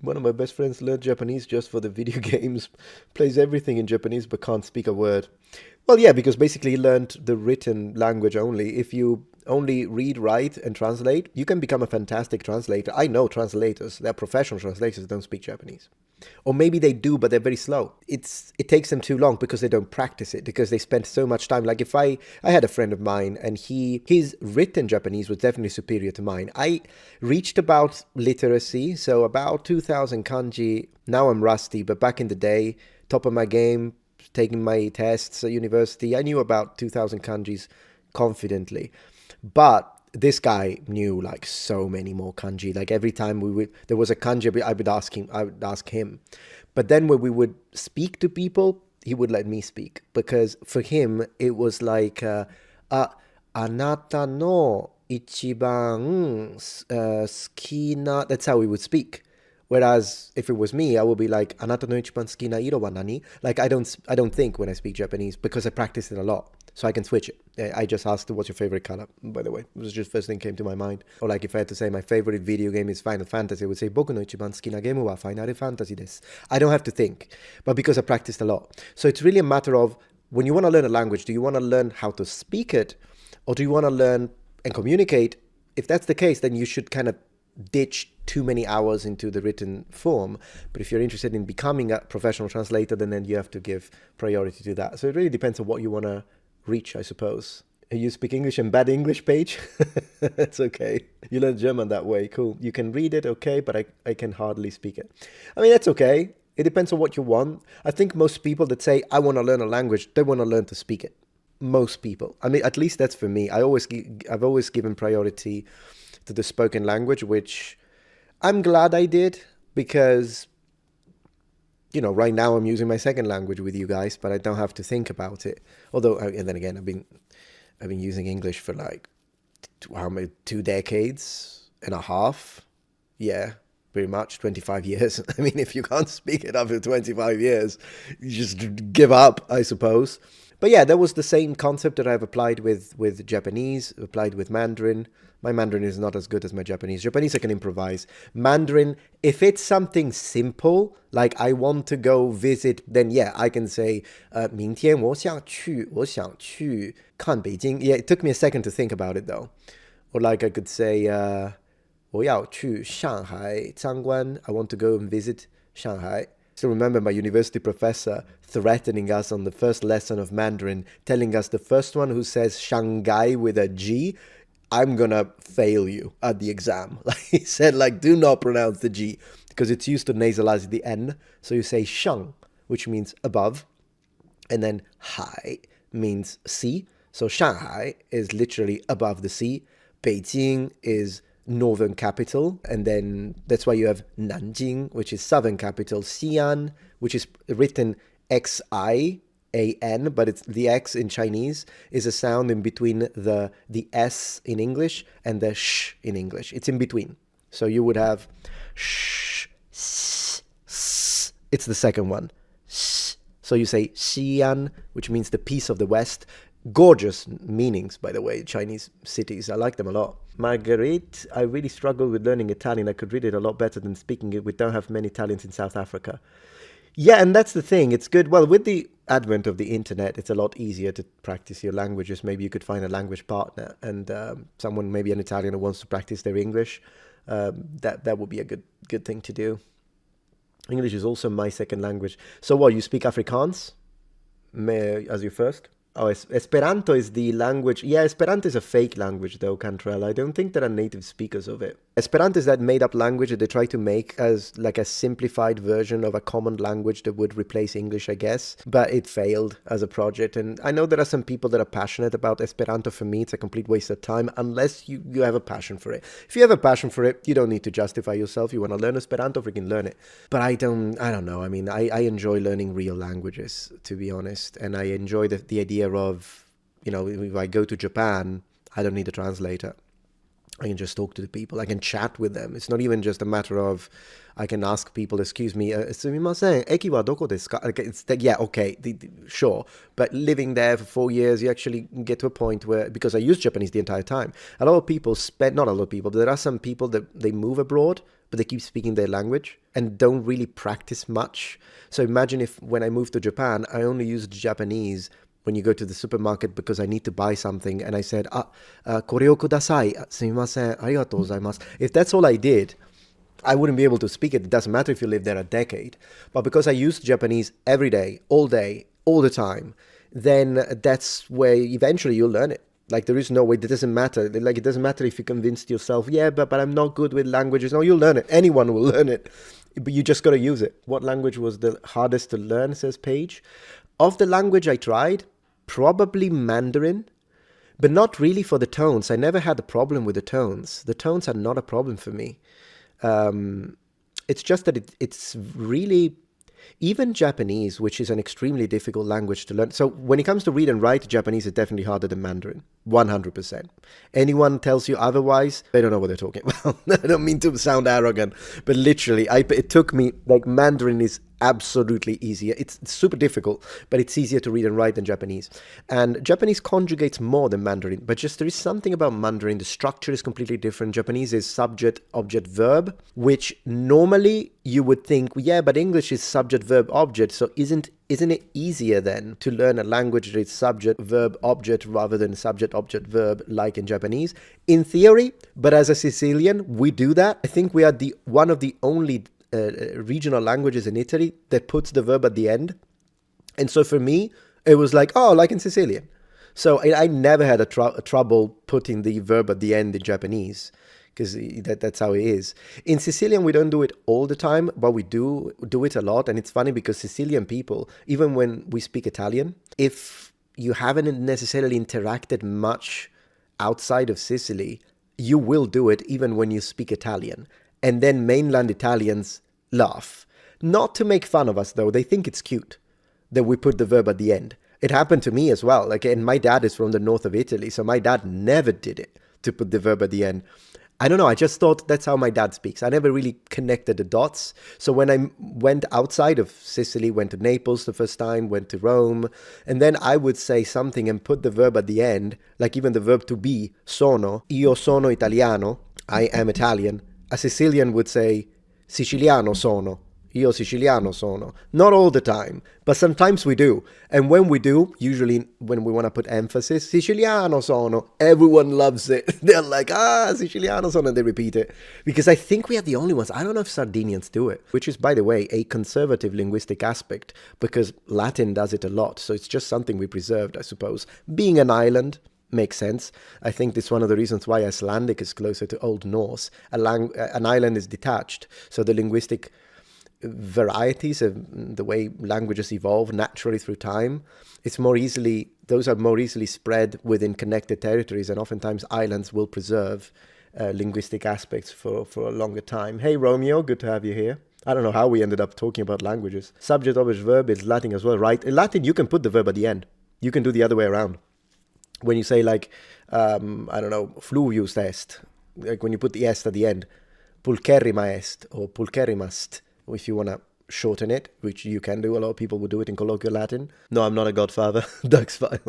One of my best friends learned Japanese just for the video games, plays everything in Japanese but can't speak a word. Well, yeah, because basically he learned the written language only. If you only read, write, and translate, you can become a fantastic translator. I know translators, they're professional translators, don't speak Japanese. Or maybe they do, but they're very slow. It takes them too long because they don't practice it, because they spend so much time. Like if I had a friend of mine and his written Japanese was definitely superior to mine. I reached about literacy, so about 2000 kanji. Now I'm rusty, but back in the day, top of my game, taking my tests at university, I knew about 2000 kanjis confidently. But this guy knew like so many more kanji. Like every time there was a kanji, I would ask him. But then when we would speak to people, he would let me speak because for him it was like, anata no ichiban suki. That's how we would speak. Whereas if it was me, I would be like, "Anata no ichiban suki na iro wa nani?" Like I don't think when I speak Japanese because I practice it a lot, so I can switch it. I just asked, "What's your favorite color?" By the way, it was just first thing came to my mind. Or like if I had to say my favorite video game is Final Fantasy, I would say, "Boku no ichiban suki na gemu wa Final Fantasy desu." I don't have to think, but because I practiced a lot, so it's really a matter of when you want to learn a language, do you want to learn how to speak it, or do you want to learn and communicate? If that's the case, then you should kind of ditch too many hours into the written form. But if you're interested in becoming a professional translator, then you have to give priority to that. So it really depends on what you want to reach, I suppose. You speak English and bad English, Paige? That's okay. You learn German that way. Cool. You can read it, okay, but I can hardly speak it. I mean, that's okay. It depends on what you want. I think most people that say, I want to learn a language, they want to learn to speak it. Most people. I mean, at least that's for me. I've always given priority to the spoken language, which I'm glad I did because, right now I'm using my second language with you guys, but I don't have to think about it. Although, and then again, I've been using English for like how many 2 decades and a half. Yeah, pretty much 25 years. I mean, if you can't speak it after 25 years, you just give up, I suppose. But yeah, that was the same concept that I've applied with Japanese, applied with Mandarin. My Mandarin is not as good as my Japanese. Japanese I can improvise. Mandarin, if it's something simple, like I want to go visit, then yeah, I can say, 明天我想去看北京. Yeah, it took me a second to think about it though. Or like I could say, 我要去上海参观. I want to go and visit Shanghai. Still remember my university professor threatening us on the first lesson of Mandarin, telling us the first one who says Shanghai with a G, I'm gonna fail you at the exam. Like he said, like, do not pronounce the G because it's used to nasalize the N. So you say shang, which means above, and then hai means sea. So Shanghai is literally above the sea. Beijing is northern capital, and then that's why you have Nanjing, which is southern capital. Xi'an, which is written Xian, but it's the X in Chinese is a sound in between the S in English and the sh in English. It's in between. So you would have sh, s. It's the second one. S. So you say Xi'an, which means the peace of the West. Gorgeous meanings, by the way, Chinese cities. I like them a lot. Marguerite, I really struggle with learning Italian. I could read it a lot better than speaking it. We don't have many Italians in South Africa. Yeah, and that's the thing. It's good. Well, with the advent of the internet, it's a lot easier to practice your languages. Maybe you could find a language partner and someone, maybe an Italian who wants to practice their English. That would be a good thing to do. English is also my second language. So what, you speak Afrikaans as your first? Oh, Esperanto is the language. Yeah, Esperanto is a fake language, though, Cantrell. I don't think there are native speakers of it. Esperanto is that made-up language that they try to make as like a simplified version of a common language that would replace English, I guess. But it failed as a project. And I know there are some people that are passionate about Esperanto. For me, it's a complete waste of time unless you have a passion for it. If you have a passion for it, you don't need to justify yourself. You want to learn Esperanto, freaking learn it. But I don't know. I mean, I enjoy learning real languages, to be honest. And I enjoy the idea of, if I go to Japan, I don't need a translator. I can just talk to the people. I can chat with them. It's not even just a matter of I can ask people, excuse me, sumimasen, eki wa doko desu ka? Yeah, okay, sure. But living there for 4 years, you actually get to a point where, because I use Japanese the entire time, a lot of people not a lot of people, but there are some people that they move abroad but they keep speaking their language and don't really practice much. So imagine if when I moved to Japan, I only used Japanese when you go to the supermarket because I need to buy something, and I said, koreo kudasai, sumimasen, arigatou gozaimasu. If that's all I did, I wouldn't be able to speak it. It doesn't matter if you live there a decade. But because I used Japanese every day, all the time, then that's where eventually you'll learn it. Like, there is no way. It doesn't matter. Like, it doesn't matter if you convinced yourself, yeah, but I'm not good with languages. No, you'll learn it. Anyone will learn it. But you just got to use it. What language was the hardest to learn, says Paige? Of the language I tried, probably Mandarin, but not really for the tones. I never had a problem with the tones. The tones are not a problem for me. It's just that it's really, even Japanese, which is an extremely difficult language to learn. So when it comes to read and write, Japanese is definitely harder than Mandarin, 100%. Anyone tells you otherwise, they don't know what they're talking about. I don't mean to sound arrogant, but literally, it took me, like, Mandarin is absolutely easier. It's super difficult, but it's easier to read and write than Japanese. And Japanese conjugates more than Mandarin, but just there is something about Mandarin. The structure is completely different. Japanese is subject, object, verb, which normally you would think, yeah, but English is subject, verb, object. So isn't it easier then to learn a language that is subject, verb, object rather than subject, object, verb like in Japanese? In theory, but as a Sicilian, we do that. I think we are one of the only regional languages in Italy that puts the verb at the end. And so for me, it was like, oh, like in Sicilian. So I never had a trouble putting the verb at the end in Japanese, because that's how it is. In Sicilian, we don't do it all the time, but we do it a lot. And it's funny because Sicilian people, even when we speak Italian, if you haven't necessarily interacted much outside of Sicily, you will do it even when you speak Italian. And then mainland Italians laugh. Not to make fun of us, though. They think it's cute that we put the verb at the end. It happened to me as well. Like, and my dad is from the north of Italy, so my dad never did it to put the verb at the end. I don't know. I just thought that's how my dad speaks. I never really connected the dots. So when I went outside of Sicily, went to Naples the first time, went to Rome, and then I would say something and put the verb at the end, like even the verb to be, sono, io sono italiano, I am Italian. A Sicilian would say, Siciliano sono, io Siciliano sono. Not all the time, but sometimes we do. And when we do, usually when we want to put emphasis, Siciliano sono, everyone loves it. They're like, Siciliano sono, and they repeat it. Because I think we are the only ones. I don't know if Sardinians do it, which is, by the way, a conservative linguistic aspect, because Latin does it a lot. So it's just something we preserved, I suppose. Being an island, makes sense. I think this is one of the reasons why Icelandic is closer to Old Norse. An island is detached, so the linguistic varieties of the way languages evolve naturally through time, those are more easily spread within connected territories, and oftentimes islands will preserve linguistic aspects for a longer time. Hey Romeo, good to have you here. I don't know how we ended up talking about languages. Subject, object, verb is Latin as well, right? In Latin, you can put the verb at the end. You can do the other way around. When you say, like, I don't know, fluvius est, like when you put the est at the end, pulcherrima est or pulcherrimast, if you want to shorten it, which you can do. A lot of people would do it in colloquial Latin. No, I'm not a godfather. Duck's file.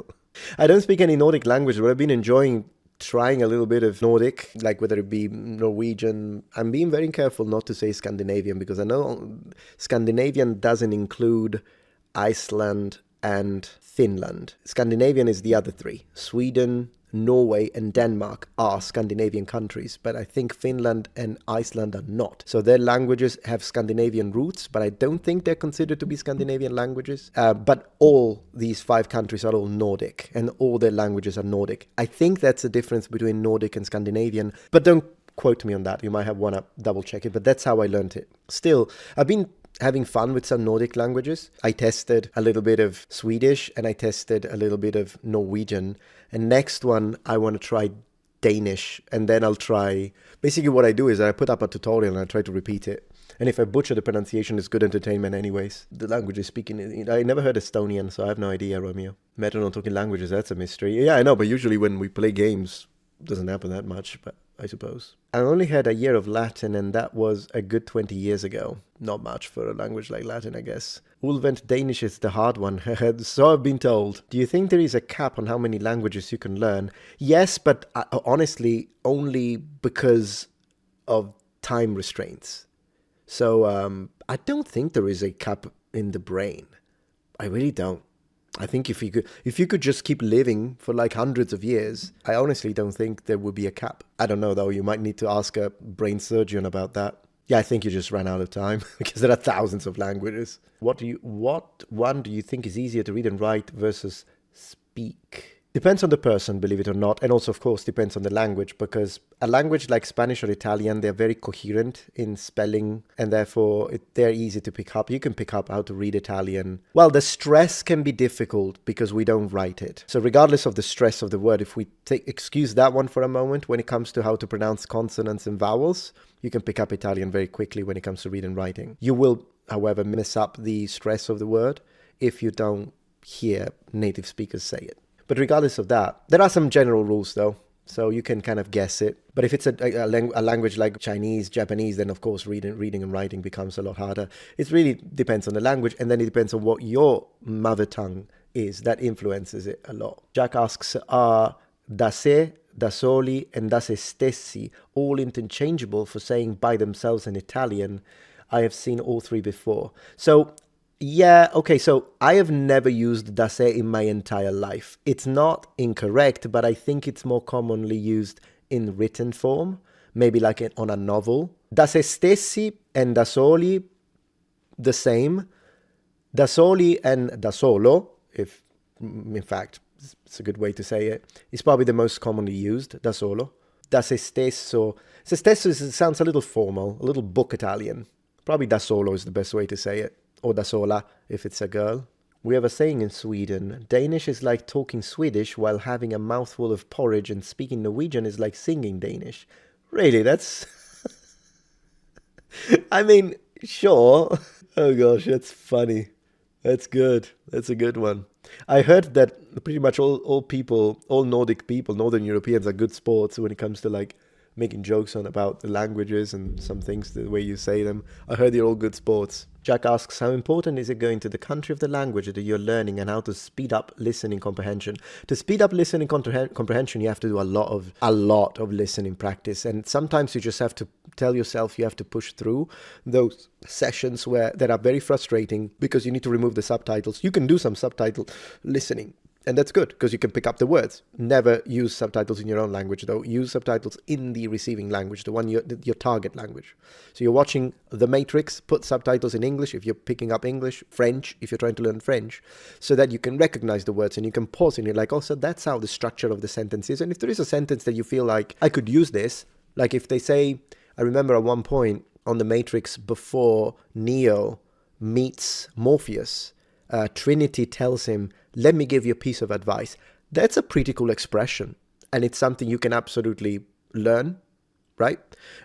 I don't speak any Nordic language, but I've been enjoying trying a little bit of Nordic, like whether it be Norwegian. I'm being very careful not to say Scandinavian, because I know Scandinavian doesn't include Iceland and Finland. Scandinavian is the other three. Sweden, Norway, and Denmark are Scandinavian countries, but I think Finland and Iceland are not. So their languages have Scandinavian roots, but I don't think they're considered to be Scandinavian languages. But all these 5 countries are all Nordic, and all their languages are Nordic. I think that's the difference between Nordic and Scandinavian, but don't quote me on that. You might have want to double check it, but that's how I learned it. Still, I've been having fun with some Nordic languages. I tested a little bit of Swedish and I tested a little bit of Norwegian. And next one, I want to try Danish. And then I'll try... Basically what I do is I put up a tutorial and I try to repeat it. And if I butcher the pronunciation, it's good entertainment anyways. The language is speaking... I never heard Estonian, so I have no idea, Romeo. Metatron talking languages, that's a mystery. Yeah, I know, but usually when we play games, it doesn't happen that much, but I suppose. I only had a year of Latin, and that was a good 20 years ago. Not much for a language like Latin, I guess. Ulvent Danish is the hard one, so I've been told. Do you think there is a cap on how many languages you can learn? Yes, but honestly, only because of time restraints. So I don't think there is a cap in the brain. I really don't. I think if you could just keep living for like hundreds of years, I honestly don't think there would be a cap. I don't know though. You might need to ask a brain surgeon about that. Yeah, I think you just ran out of time because there are thousands of languages. What one do you think is easier to read and write versus speak? Depends on the person, believe it or not, and also, of course, depends on the language, because a language like Spanish or Italian, they're very coherent in spelling, and therefore they're easy to pick up. You can pick up how to read Italian. Well, the stress can be difficult because we don't write it. So regardless of the stress of the word, if we excuse that one for a moment, when it comes to how to pronounce consonants and vowels, you can pick up Italian very quickly when it comes to reading and writing. You will, however, mess up the stress of the word if you don't hear native speakers say it. But regardless of that, there are some general rules though, so you can kind of guess it. But if it's a language like Chinese, Japanese, then of course reading and writing becomes a lot harder. It really depends on the language, and then it depends on what your mother tongue is. That influences it a lot. Jack asks, are da sé, da soli, and da se stessi all interchangeable for saying by themselves in Italian? I have seen all three before. So yeah, okay, so I have never used da sé in my entire life. It's not incorrect, but I think it's more commonly used in written form, maybe like on a novel. Da se stessi and da soli, the same. Da soli and da solo, if in fact it's a good way to say it, is probably the most commonly used, da solo. Da se stesso. Se stesso sounds a little formal, a little book Italian. Probably da solo is the best way to say it. Or da sola, if it's a girl. We have a saying in Sweden, Danish is like talking Swedish while having a mouthful of porridge, and speaking Norwegian is like singing Danish. Really, that's... I mean, sure. Oh gosh, that's funny. That's good. That's a good one. I heard that pretty much all people, all Nordic people, Northern Europeans are good sports when it comes to like making jokes about the languages and some things, the way you say them. I heard they're all good sports. Jack asks, how important is it going to the country of the language that you're learning, and how to speed up listening comprehension? To speed up listening comprehension, you have to do a lot of listening practice. And sometimes you just have to tell yourself you have to push through those sessions that are very frustrating because you need to remove the subtitles. You can do some subtitle listening, and that's good because you can pick up the words. Never use subtitles in your own language, though. Use subtitles in the receiving language, the one your target language. So you're watching The Matrix, put subtitles in English if you're picking up English, French if you're trying to learn French, so that you can recognize the words and you can pause and you're like, oh, so that's how the structure of the sentence is. And if there is a sentence that you feel like, I could use this, like if they say, I remember at one point on The Matrix before Neo meets Morpheus, Trinity tells him, let me give you a piece of advice. That's a pretty cool expression. And it's something you can absolutely learn, right?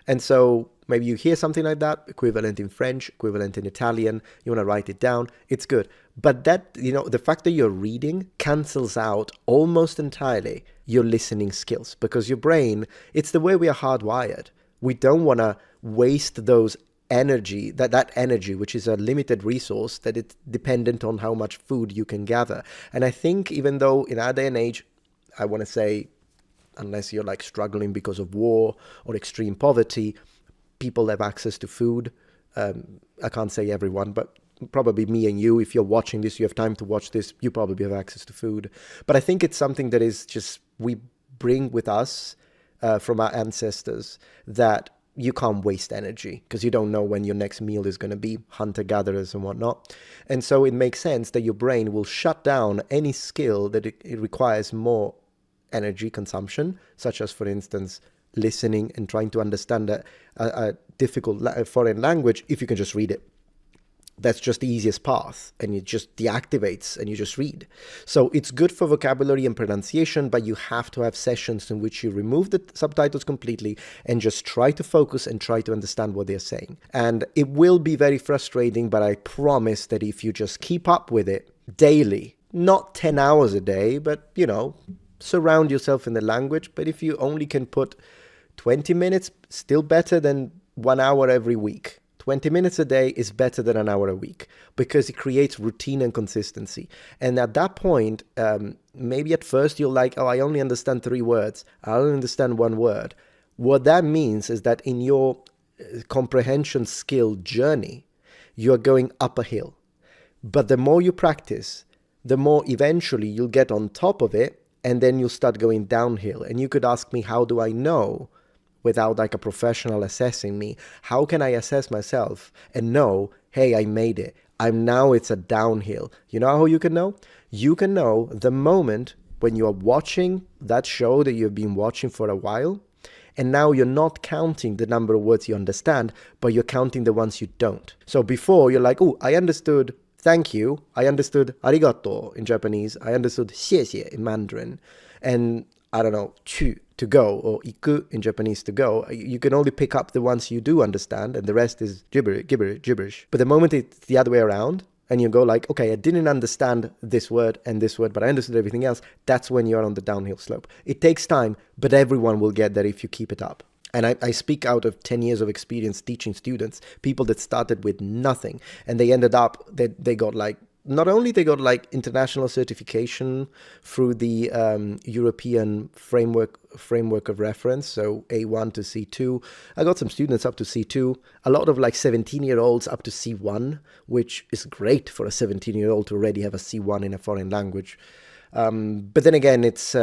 And so maybe you hear something like that, equivalent in French, equivalent in Italian, you want to write it down, it's good. But that, the fact that you're reading cancels out almost entirely your listening skills, because your brain, it's the way we are hardwired. We don't want to waste those energy, that energy, which is a limited resource, that it's dependent on how much food you can gather. And I think even though in our day and age, I want to say, unless you're like struggling because of war or extreme poverty, people have access to food. I can't say everyone, but probably me and you, if you're watching this, you have time to watch this, you probably have access to food. But I think it's something that is just, we bring with us from our ancestors, that you can't waste energy because you don't know when your next meal is going to be, hunter-gatherers and whatnot. And so it makes sense that your brain will shut down any skill that it requires more energy consumption, such as, for instance, listening and trying to understand a difficult foreign language, if you can just read it. That's just the easiest path, and it just deactivates and you just read. So it's good for vocabulary and pronunciation, but you have to have sessions in which you remove the subtitles completely and just try to focus and try to understand what they're saying. And it will be very frustrating, but I promise that if you just keep up with it daily, not 10 hours a day, but, surround yourself in the language. But if you only can put 20 minutes, still better than 1 hour every week. 20 minutes a day is better than an hour a week because it creates routine and consistency. And at that point, maybe at first you're like, oh, I only understand 3 words. I only understand 1 word. What that means is that in your comprehension skill journey, you are going up a hill. But the more you practice, the more eventually you'll get on top of it, and then you'll start going downhill. And you could ask me, how do I know without like a professional assessing me? How can I assess myself and know, hey, I made it. It's a downhill. You know how you can know? You can know the moment when you are watching that show that you've been watching for a while, and now you're not counting the number of words you understand, but you're counting the ones you don't. So before, you're like, oh, I understood thank you, I understood arigato in Japanese, I understood 谢谢 in Mandarin, and I don't know, chu, to go, or iku in Japanese, to go. You can only pick up the ones you do understand, and the rest is gibberish. But the moment it's the other way around, and you go like, okay, I didn't understand this word and this word, but I understood everything else, that's when you're on the downhill slope. It takes time, but everyone will get there if you keep it up. And I speak out of 10 years of experience teaching students, people that started with nothing, and they ended up, they got like, not only they got like international certification through the European framework of reference, so A1 to C2. I got some students up to C2, a lot of like 17-year-olds up to C1, which is great for a 17-year-old to already have a C1 in a foreign language. But then again, it's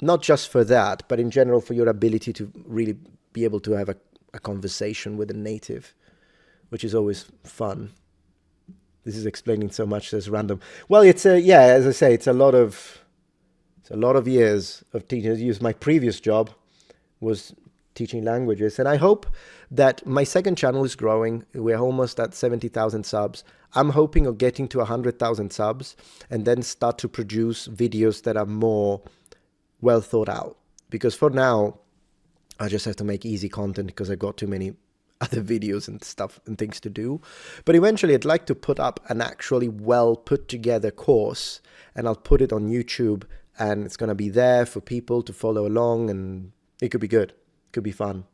not just for that, but in general for your ability to really be able to have a conversation with a native, which is always fun. This is explaining so much as random. Well, it's as I say, it's a lot of years of teaching. My previous job was teaching languages, and I hope that my second channel is growing. We're almost at 70,000 subs. I'm hoping of getting to 100,000 subs and then start to produce videos that are more well thought out. Because for now, I just have to make easy content because I've got too many other videos and stuff and things to do. But eventually I'd like to put up an actually well put together course, and I'll put it on YouTube, and it's going to be there for people to follow along, and it could be good. It could be fun.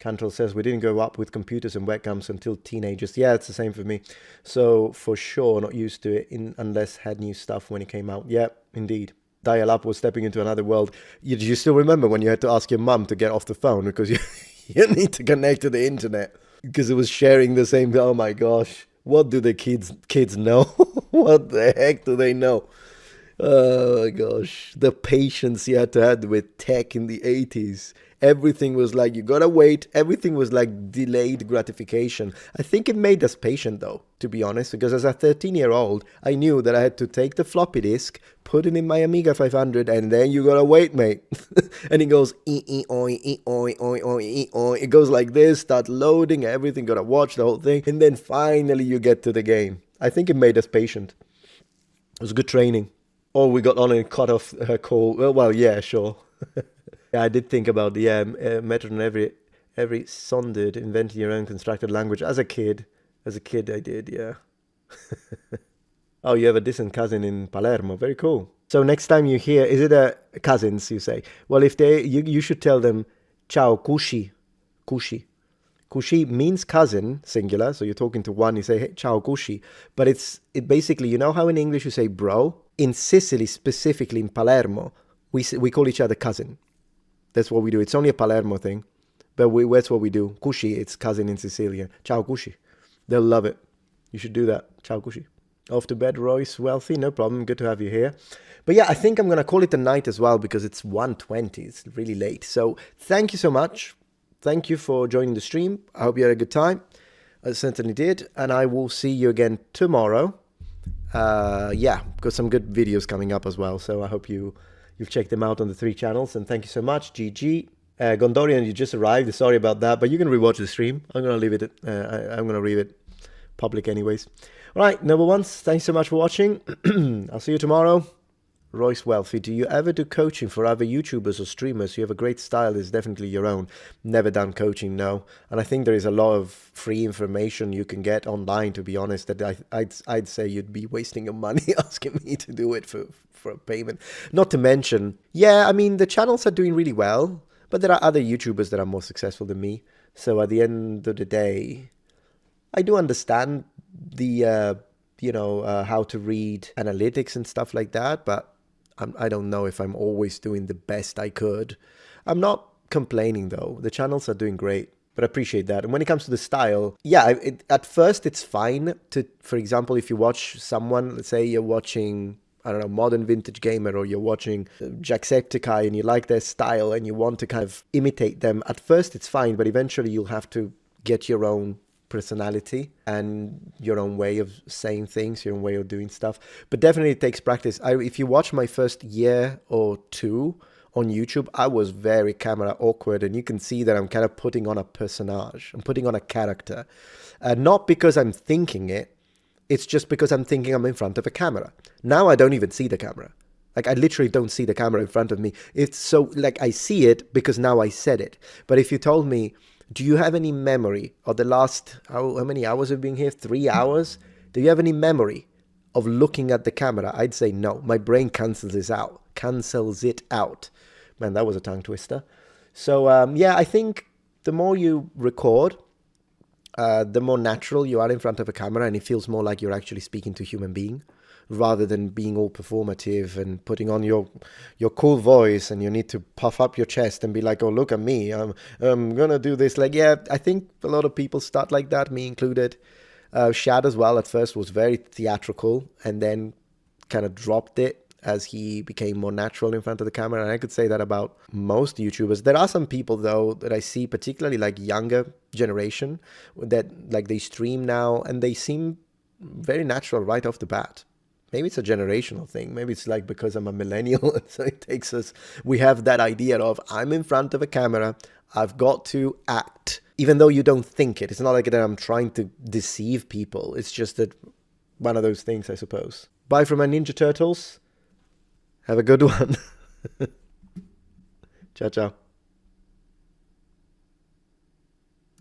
Cantrell says, we didn't grow up with computers and webcams until teenagers. Yeah, it's the same for me. So for sure, not used to it unless had new stuff when it came out. Yeah, indeed. Dial-up was stepping into another world. You still remember when you had to ask your mum to get off the phone because you need to connect to the internet because it was sharing the same. Oh my gosh, what do the kids know? What the heck do they know? Oh my gosh, the patience you had to have with tech in the 80s. Everything was like, you gotta wait. Everything was like delayed gratification. I think it made us patient though, to be honest, because as a 13-year-old, I knew that I had to take the floppy disk, put it in my Amiga 500, and then you gotta wait, mate. And it goes, it goes like this, start loading, everything, gotta watch the whole thing, and then finally you get to the game. I think it made us patient. It was good training. Or we got on and cut off her call. Well, yeah, sure. Yeah, I did think about the Metatron every sondered, inventing your own constructed language. As a kid, I did, yeah. Oh, you have a distant cousin in Palermo. Very cool. So next time you hear, is it a cousins, you say? Well, if you should tell them, ciao, kushi. Kushi. Kushi means cousin, singular. So you're talking to one, you say, hey, ciao, kushi. But it basically, you know how in English you say bro? In Sicily, specifically in Palermo, we call each other cousin. That's what we do. It's only a Palermo thing, but that's what we do. Kushi, it's cousin in Sicilian. Ciao, kushi. They'll love it. You should do that. Ciao, kushi. Off to bed, Royce. Wealthy, no problem. Good to have you here. But yeah, I think I'm going to call it a night as well because it's 1:20. It's really late. So thank you so much. Thank you for joining the stream. I hope you had a good time. I certainly did. And I will see you again tomorrow. Yeah, got some good videos coming up as well. So I hope you've checked them out on the 3 channels. And thank you so much. GG. Gondorian, you just arrived. Sorry about that, but you can rewatch the stream. I'm going to leave it. I'm going to leave it public anyways. All right, number ones, thanks so much for watching. I'll see you tomorrow. Royce Wealthy, do you ever do coaching for other YouTubers or streamers? You have a great style, it's definitely your own. Never done coaching, no. And I think there is a lot of free information you can get online, to be honest, that I'd say you'd be wasting your money asking me to do it for a payment. Not to mention, yeah, I mean, the channels are doing really well, but there are other YouTubers that are more successful than me. So at the end of the day, I do understand the, how to read analytics and stuff like that, but I don't know if I'm always doing the best I could. I'm not complaining though. The channels are doing great. But I appreciate that. And when it comes to the style, yeah, at first it's fine to, for example, if you watch someone, let's say you're watching, I don't know, Modern Vintage Gamer, or you're watching Jacksepticeye and you like their style and you want to kind of imitate them. At first it's fine, but eventually you'll have to get your own personality and your own way of saying things, your own way of doing stuff. But definitely it takes practice. If you watch my first year or two on YouTube, I was very camera awkward, and you can see that I'm kind of putting on a personage. I'm putting on a character. Not because I'm thinking it, it's just because I'm thinking I'm in front of a camera. Now I don't even see the camera. Like, I literally don't see the camera in front of me. It's so, like, I see it because now I said it. But if you told me, do you have any memory of the last, how many hours of being here? 3 hours? Do you have any memory of looking at the camera? I'd say no. My brain cancels it out. Man, that was a tongue twister. So, yeah, I think the more you record, the more natural you are in front of a camera, and it feels more like you're actually speaking to a human being rather than being all performative and putting on your cool voice, and you need to puff up your chest and be like, oh, look at me, I'm gonna do this. Like, yeah, I think a lot of people start like that, me included. Shad as well at first was very theatrical, and then kind of dropped it as he became more natural in front of the camera. And I could say that about most YouTubers. There are some people, though, that I see, particularly like younger generation, that like they stream now and they seem very natural right off the bat. Maybe it's a generational thing. Maybe it's like because I'm a millennial, so it takes us, we have that idea of, I'm in front of a camera, I've got to act, even though you don't think it. It's not like that I'm trying to deceive people. It's just that one of those things, I suppose. Bye from my Ninja Turtles. Have a good one. Ciao, ciao.